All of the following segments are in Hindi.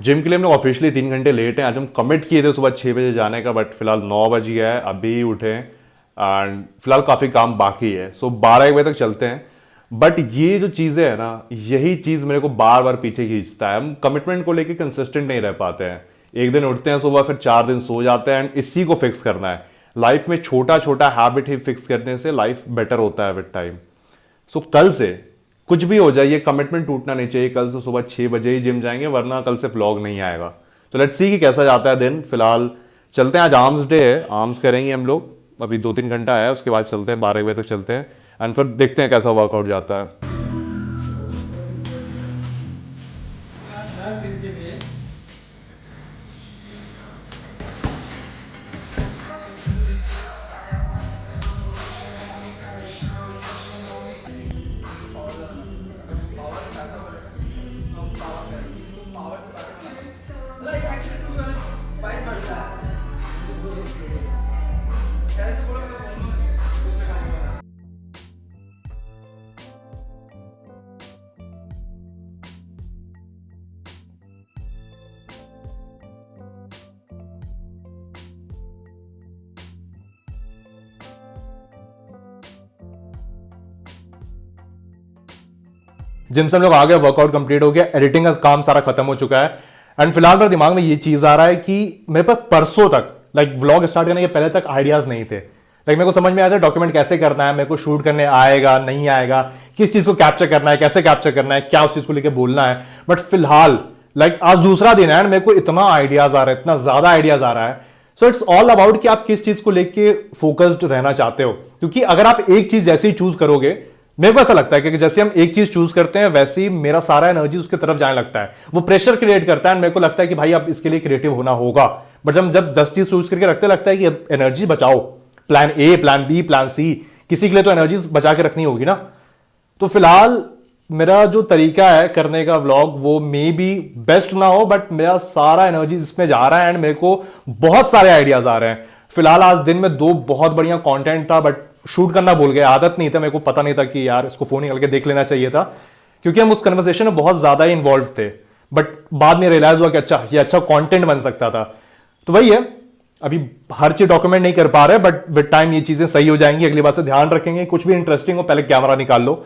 जिम के लिए हम लोग ऑफिशियली 3 घंटे लेट हैं। आज हम कमिट किए थे सुबह 6 बजे जाने का, बट फिलहाल 9 बज गया है, अभी ही उठे हैं एंड फिलहाल काफ़ी काम बाकी है। सो 12 1 बजे तक चलते हैं। बट ये जो चीज़ें है ना, यही चीज़ मेरे को बार बार पीछे खींचता है। हम कमिटमेंट को लेके कंसिस्टेंट नहीं रह पाते हैं। एक दिन उठते हैं सुबह, फिर 4 दिन सो जाते हैं एंड इसी को फिक्स करना है। लाइफ में छोटा छोटा हैबिट ही फिक्स करने से लाइफ बेटर होता है विद टाइम। सो कल से कुछ भी हो जाए, ये कमिटमेंट टूटना नहीं चाहिए। कल से सुबह 6 बजे ही जिम जाएंगे, वरना कल से व्लॉग नहीं आएगा। तो लेट्स सी कि कैसा जाता है दिन। फिलहाल चलते हैं, आज आर्म्स डे है, आर्म्स करेंगे हम लोग। अभी 2 3 घंटा है, उसके बाद चलते हैं, 12 बजे तक चलते हैं एंड फिर देखते हैं कैसा वर्कआउट जाता है। जिम से हम लोग आ गए, वर्कआउट कंप्लीट हो गया, एडिटिंग का काम सारा खत्म हो चुका है एंड फिलहाल मेरे दिमाग में ये चीज आ रहा है कि मेरे पास परसों तक व्लॉग स्टार्ट करने के पहले तक आइडियाज नहीं थे। मेरे को समझ में आया था डॉक्यूमेंट कैसे करना है, मेरे को शूट करने आएगा नहीं आएगा, किस चीज को कैप्चर करना है, कैसे कैप्चर करना है, क्या उस चीज को लेकर बोलना है। बट फिलहाल आज दूसरा दिन है, मेरे को इतना आइडियाज आ रहा है, इतना ज्यादा आइडियाज आ रहा है। सो इट्स ऑल अबाउट कि आप किस चीज को लेके फोकस्ड रहना चाहते हो। क्योंकि अगर आप एक चीज जैसे ही चूज करोगे, मेरे को ऐसा लगता है कि जैसे हम एक चीज चूज करते हैं, वैसे ही मेरा सारा एनर्जी उसके तरफ जाने लगता है। वो प्रेशर क्रिएट करता है। मेरे को लगता है कि भाई अब इसके लिए क्रिएटिव होना होगा। बट जब 10 चीज चूज करके रखते, लगता है कि अब एनर्जी बचाओ, plan A, plan B, plan C, किसी के लिए तो एनर्जी बचा के रखनी होगी ना। तो फिलहाल मेरा जो तरीका है करने का व्लॉग, वो मे बी बेस्ट ना हो, बट मेरा सारा एनर्जी इसमें जा रहा है एंड मेरे को बहुत सारे आइडियाज आ रहे हैं। फिलहाल आज दिन में 2 बहुत बढ़िया कंटेंट था, बट शूट करना भूल गया। आदत नहीं था, मेरे को पता नहीं था कि यार इसको फोन निकल के देख लेना चाहिए था, क्योंकि हम उस कन्वर्सेशन में बहुत ज्यादा ही इन्वॉल्व थे। बट बाद में रियलाइज हुआ कि अच्छा, ये अच्छा कंटेंट बन सकता था। तो वही है, अभी हर चीज डॉक्यूमेंट नहीं कर पा रहे, बट विद टाइम ये चीजें सही हो जाएंगी। अगली बार से ध्यान रखेंगे, कुछ भी इंटरेस्टिंग हो पहले कैमरा निकाल लो।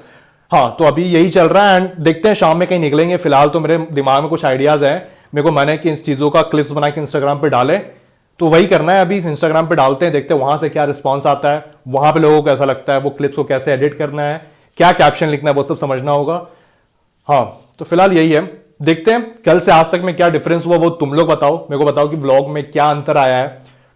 हाँ, तो अभी यही चल रहा है एंड देखते हैं शाम में कहीं निकलेंगे। फिलहाल तो मेरे दिमाग में कुछ आइडियाज है, मेरे को मन है कि इन चीजों का क्लिप्स बना के इंस्टाग्राम पे डालें। तो वही करना है, अभी इंस्टाग्राम पे डालते हैं, देखते हैं वहां से क्या रिस्पॉन्स आता है, वहां पे लोगों को कैसा लगता है, वो क्लिप्स को कैसे एडिट करना है, क्या कैप्शन लिखना है, वो सब समझना होगा। हाँ, तो फिलहाल यही है, देखते हैं कल से आज तक में क्या डिफरेंस हुआ, वो तुम लोग बताओ। मेरे को बताओ कि ब्लॉग में क्या अंतर आया है,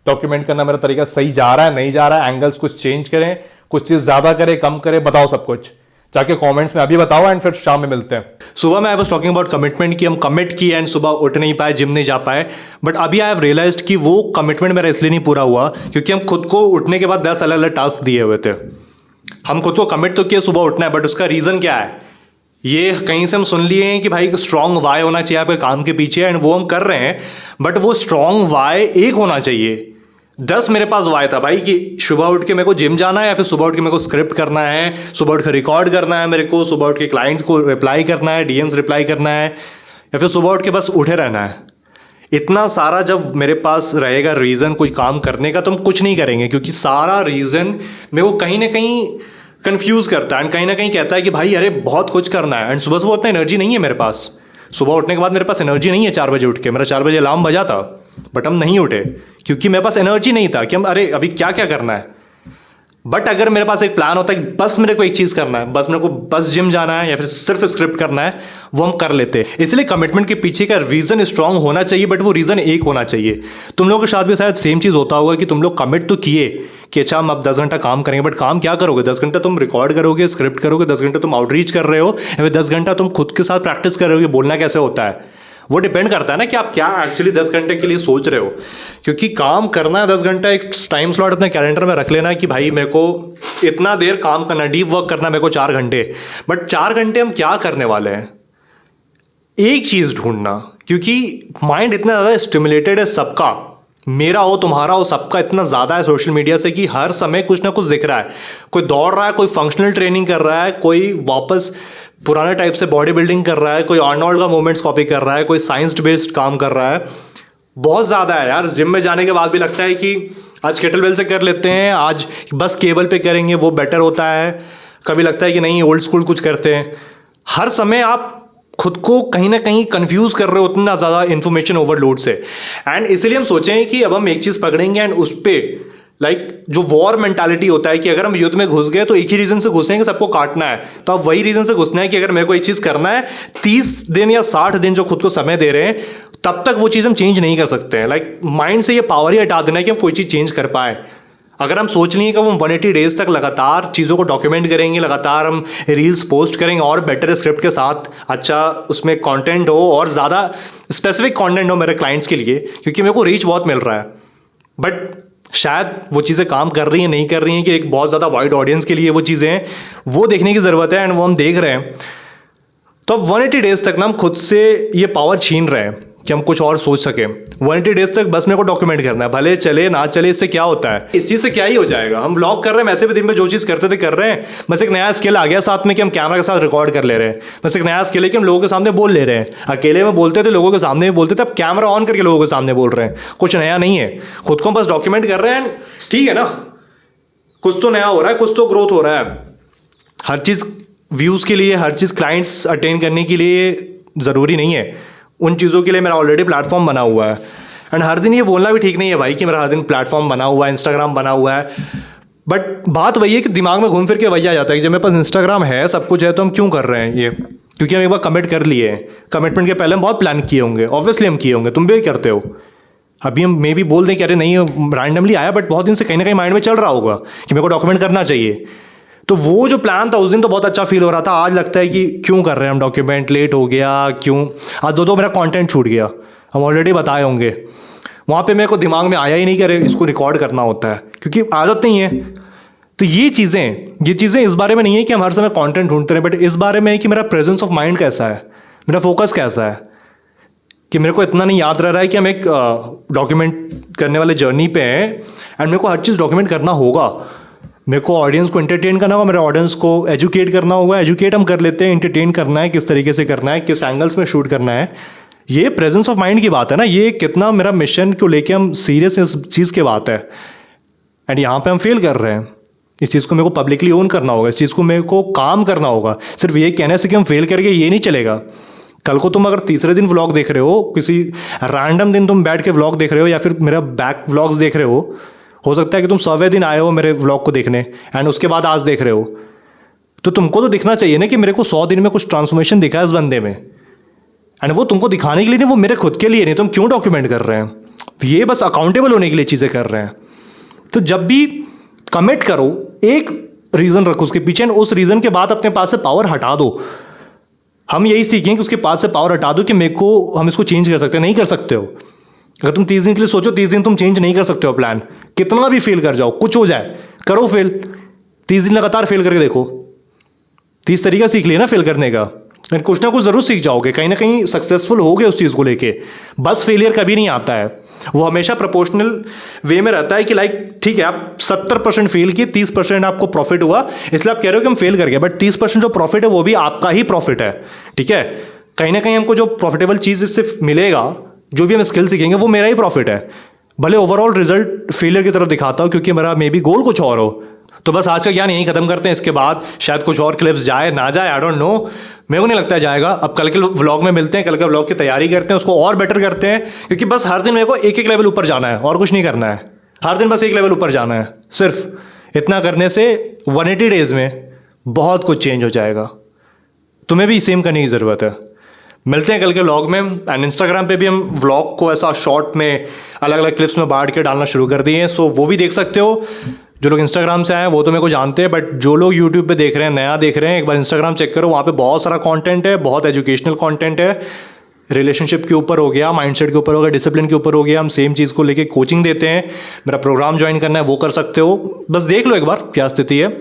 डॉक्यूमेंट करना मेरा तरीका सही जा रहा है नहीं जा रहा है, एंगल्स कुछ चेंज करें, कुछ चीज ज्यादा करें कम करें, बताओ सब कुछ जाके कमेंट्स में अभी बताओ एंड फिर शाम में मिलते हैं। सुबह में I was talking about commitment कि हम कमिट किए एंड सुबह उठ नहीं पाए, जिम नहीं जा पाए। बट अभी आई हैव रियलाइज्ड कि वो कमिटमेंट मेरा इसलिए नहीं पूरा हुआ क्योंकि हम खुद को उठने के बाद 10 अलग अलग टास्क दिए हुए थे। हम खुद को कमिट तो किए सुबह उठना है, बट उसका रीज़न क्या है, ये कहीं से हम सुन लिए हैं कि भाई स्ट्रॉन्ग वाई होना चाहिए आपके काम के पीछे, एंड वो हम कर रहे हैं। बट वो स्ट्रॉन्ग वाई एक होना चाहिए। 10 मेरे पास वाई था भाई कि सुबह उठ के मेरे को जिम जाना है, या फिर सुबह उठ के मेरे को स्क्रिप्ट करना है, सुबह उठ के रिकॉर्ड करना है, मेरे को सुबह उठ के क्लाइंट्स को रिप्लाई करना है, डीएम्स रिप्लाई करना है, या फिर सुबह उठ के बस उठे रहना है। इतना सारा जब मेरे पास रहेगा रीज़न कोई काम करने का, तो हम कुछ नहीं करेंगे, क्योंकि सारा रीज़न मेरे को कहीं ना कहीं कंफ्यूज करता है एंड कहीं ना कहीं कहता है कि भाई अरे बहुत कुछ करना है, एंड सुबह सुबह उतना एनर्जी नहीं है मेरे पास। सुबह उठने के बाद मेरे पास एनर्जी नहीं है 4 बजे उठ के। मेरा 4 बजे अलार्म बजा था, बट हम नहीं उठे क्योंकि मेरे पास एनर्जी नहीं था कि हम अरे अभी क्या क्या करना है। बट अगर मेरे पास एक प्लान होता है कि बस मेरे को एक चीज़ करना है, बस मेरे को बस जिम जाना है या फिर सिर्फ स्क्रिप्ट करना है, वो हम कर लेते हैं। इसलिए कमिटमेंट के पीछे का रीज़न स्ट्रांग होना चाहिए, बट वो रीज़न एक होना चाहिए। तुम लोगों के साथ भी शायद सेम चीज़ होता होगा कि तुम लोग कमिट तो किए कि अच्छा हम अब 10 घंटा काम करेंगे, बट काम क्या करोगे? 10 घंटा तुम रिकॉर्ड करोगे, स्क्रिप्ट करोगे, 10 घंटा तुम आउटरीच कर रहे हो, या फिर 10 घंटा तुम खुद के साथ प्रैक्टिस कर रहे हो कि बोलना कैसे होता है। वो डिपेंड करता है ना कि आप क्या एक्चुअली 10 घंटे के लिए सोच रहे हो। क्योंकि काम करना है 10 घंटा, एक टाइम स्लॉट अपने कैलेंडर में रख लेना कि भाई मेरे को इतना देर काम करना, डीप वर्क करना मेरे को 4 घंटे। बट 4 घंटे हम क्या करने वाले हैं, एक चीज़ ढूंढना। क्योंकि माइंड इतना ज़्यादा स्टिमुलेटेड है सबका, मेरा हो तुम्हारा हो, सबका इतना ज़्यादा है सोशल मीडिया से कि हर समय कुछ ना कुछ दिख रहा है। कोई दौड़ रहा है, कोई फंक्शनल ट्रेनिंग कर रहा है, कोई वापस पुराने टाइप से बॉडी बिल्डिंग कर रहा है, कोई आर्नोल्ड का मूवमेंट्स कॉपी कर रहा है, कोई साइंस बेस्ड काम कर रहा है। बहुत ज़्यादा है यार। जिम में जाने के बाद भी लगता है कि आज केटलबेल से कर लेते हैं, आज बस केबल पे करेंगे वो बेटर होता है। कभी लगता है कि नहीं ओल्ड स्कूल कुछ करते हैं। हर समय आप खुद को कहीं ना कहीं कंफ्यूज कर रहे हो उतना ज़्यादा इन्फॉर्मेशन ओवरलोड से। एंड इसलिए हम सोचें कि अब हम एक चीज़ पकड़ेंगे एंड उस पर जो वॉर मेंटालिटी होता है कि अगर हम युद्ध में घुस गए तो एक ही रीज़न से घुसेंगे, सबको काटना है। तो अब वही रीज़न से घुसना है कि अगर मेरे को एक चीज़ करना है, 30 दिन या 60 दिन जो खुद को समय दे रहे हैं, तब तक वो चीज़ हम चेंज नहीं कर सकते हैं। माइंड से ये पावर ही हटा देना है कि हम कोई चीज़ चेंज कर पाए। अगर हम सोच लिए कि हम 180 डेज तक लगातार चीज़ों को डॉक्यूमेंट करेंगे, लगातार हम रील्स पोस्ट करेंगे और बेटर स्क्रिप्ट के साथ, अच्छा उसमें कंटेंट हो और ज़्यादा स्पेसिफिक कंटेंट हो मेरे क्लाइंट्स के लिए, क्योंकि मेरे को रीच बहुत मिल रहा है। बट शायद वो चीज़ें काम कर रही हैं नहीं कर रही हैं कि एक बहुत ज़्यादा वाइड ऑडियंस के लिए वो चीज़ें हैं, वो देखने की ज़रूरत है एंड वो हम देख रहे हैं। तो अब 180 डेज तक ना हम खुद से ये पावर छीन रहे हैं कि हम कुछ और सोच सकें। 180 डेज तक बस मेरे को डॉक्यूमेंट करना है, भले चले ना चले, इससे क्या होता है, इस चीज़ से क्या ही हो जाएगा। हम व्लॉग कर रहे हैं, ऐसे भी दिन में जो चीज़ करते थे कर रहे हैं। बस एक नया स्किल आ गया साथ में कि हम कैमरा के साथ रिकॉर्ड कर ले रहे हैं। बस एक नया स्किल है कि हम लोगों के सामने बोल ले रहे हैं। अकेले में बोलते थे, लोगों के सामने भी बोलते थे, अब कैमरा ऑन करके लोगों के सामने बोल रहे हैं। कुछ नया नहीं है, खुद को बस डॉक्यूमेंट कर रहे हैं। ठीक है ना, कुछ तो नया हो रहा है, कुछ तो ग्रोथ हो रहा है। हर चीज़ व्यूज़ के लिए, हर चीज़ क्लाइंट्स अटेन करने के लिए ज़रूरी नहीं है। उन चीज़ों के लिए मेरा ऑलरेडी प्लेटफॉर्म बना हुआ है। एंड हर दिन ये बोलना भी ठीक नहीं है भाई कि मेरा हर दिन प्लेटफॉर्म बना हुआ है, इंस्टाग्राम बना हुआ है। बट बात वही है कि दिमाग में घूम फिर के वही आ जाता है कि जब मेरे पास इंस्टाग्राम है, सब कुछ है, तो हम क्यों कर रहे हैं ये? क्योंकि हम एक बार कमिट कर लिए हैं। कमिटमेंट के पहले हम बहुत प्लान किए होंगे, ऑब्वियसली हम किए होंगे, तुम भी करते हो। अभी हम मे भी बोल दें कि अरे नहीं रैंडमली आया, बट बहुत दिन से कहीं ना कहीं माइंड में चल रहा होगा कि मेरे को डॉक्यूमेंट करना चाहिए। तो वो जो प्लान था उस दिन तो बहुत अच्छा फील हो रहा था। आज लगता है कि क्यों कर रहे हैं हम डॉक्यूमेंट, लेट हो गया क्यों। आज दो मेरा कंटेंट छूट गया, हम ऑलरेडी बताए होंगे। वहाँ पे मेरे को दिमाग में आया ही नहीं कि अरे इसको रिकॉर्ड करना होता है, क्योंकि आदत नहीं है। तो ये चीज़ें इस बारे में नहीं है कि हम हर समय कंटेंट ढूंढते रहे, बट इस बारे में है कि मेरा प्रेजेंस ऑफ माइंड कैसा है, मेरा फोकस कैसा है। कि मेरे को इतना नहीं याद रह रहा है कि हम एक डॉक्यूमेंट करने वाले जर्नी पे हैं एंड मेरे को हर चीज़ डॉक्यूमेंट करना होगा। मेरे को ऑडियंस को एंटरटेन करना होगा, मेरे ऑडियंस को एजुकेट करना होगा। एजुकेट हम कर लेते हैं, एंटरटेन करना है किस तरीके से करना है, किस एंगल्स में शूट करना है। ये प्रेजेंस ऑफ माइंड की बात है ना, ये कितना मेरा मिशन को लेके हम सीरियस इस चीज़ की बात है। एंड यहाँ पे हम फेल कर रहे हैं। इस चीज़ को मेरे को पब्लिकली ओन करना होगा, इस चीज़ को मेरे को काम करना होगा। सिर्फ ये कहने से कि हम फेल करके ये नहीं चलेगा। कल को तुम अगर तीसरे दिन व्लॉग देख रहे हो, किसी रैंडम दिन तुम बैठ के व्लॉग देख रहे हो या फिर मेरा बैक व्लॉग्स देख रहे हो सकता है कि तुम 100वें दिन आए हो मेरे व्लॉग को देखने एंड उसके बाद आज देख रहे हो, तो तुमको तो दिखना चाहिए ना कि मेरे को 100 दिन में कुछ ट्रांसफॉर्मेशन दिखा है इस बंदे में। एंड वो तुमको दिखाने के लिए नहीं, वो मेरे खुद के लिए नहीं। तुम क्यों डॉक्यूमेंट कर रहे हैं? ये बस अकाउंटेबल होने के लिए चीज़ें कर रहे हैं। तो जब भी कमिट करो, एक रीज़न रखो उसके पीछे एंड उस रीज़न के बाद अपने पास से पावर हटा दो। हम यही सीखें कि उसके पास से पावर हटा दो कि मेरे को हम इसको चेंज कर सकते हैं। नहीं कर सकते हो। अगर तुम 30 दिन के लिए सोचो, 30 दिन तुम चेंज नहीं कर सकते हो प्लान। कितना भी फेल कर जाओ, कुछ हो जाए, करो फेल। 30 दिन लगातार फेल करके देखो। 30 तरीका सीख लिया ना फेल करने का, एंड कुछ ना कुछ जरूर सीख जाओगे, कहीं ना कहीं सक्सेसफुल होगे उस चीज़ को लेके। बस फेलियर कभी नहीं आता है, वो हमेशा प्रोपोर्शनल वे में रहता है कि लाइक ठीक है आप 70% फेल किए, 30% आपको प्रॉफिट हुआ, इसलिए आप कह रहे हो कि हम फेल कर गए, बट 30% जो प्रॉफिट है वो भी आपका ही प्रॉफिट है। ठीक है, कहीं ना कहीं हमको जो प्रॉफिटेबल चीज़ इससे मिलेगा, जो भी हम स्किल सीखेंगे, वो मेरा ही प्रॉफिट है। भले ओवरऑल रिजल्ट फेलियर की तरफ दिखाता हो, क्योंकि मेरा मे बी गोल कुछ और हो। तो बस आज का ज्ञान यहीं खत्म करते हैं। इसके बाद शायद कुछ और क्लिप्स जाए ना जाए, आई डोंट नो, मेरे को नहीं लगता जाएगा। अब कल के व्लॉग में मिलते हैं, कल के व्लॉग की तैयारी करते हैं, उसको और बेटर करते हैं, क्योंकि बस हर दिन मेरे को एक लेवल ऊपर जाना है और कुछ नहीं करना है। हर दिन बस एक लेवल ऊपर जाना है। सिर्फ इतना करने से 180 डेज में बहुत कुछ चेंज हो जाएगा। तुम्हें भी सेम करने की ज़रूरत है। मिलते हैं कल के व्लॉग में। एंड इंस्टाग्राम पे भी हम व्लॉग को ऐसा शॉर्ट में अलग अलग क्लिप्स में बांट के डालना शुरू कर दिए हैं, सो वो भी देख सकते हो। जो लोग इंस्टाग्राम से आए हैं वो तो मेरे को जानते हैं, बट जो लोग यूट्यूब पे देख रहे हैं, नया देख रहे हैं, एक बार इंस्टाग्राम चेक करो, वहाँ पे बहुत सारा कंटेंट है, बहुत एजुकेशनल कंटेंट है। रिलेशनशिप के ऊपर हो गया, माइंडसेट के ऊपर हो गया, डिसिप्लिन के ऊपर हो गया। हम सेम चीज़ को लेके कोचिंग देते हैं। मेरा प्रोग्राम ज्वाइन करना है वो कर सकते हो। बस देख लो एक बार क्या स्थिति है।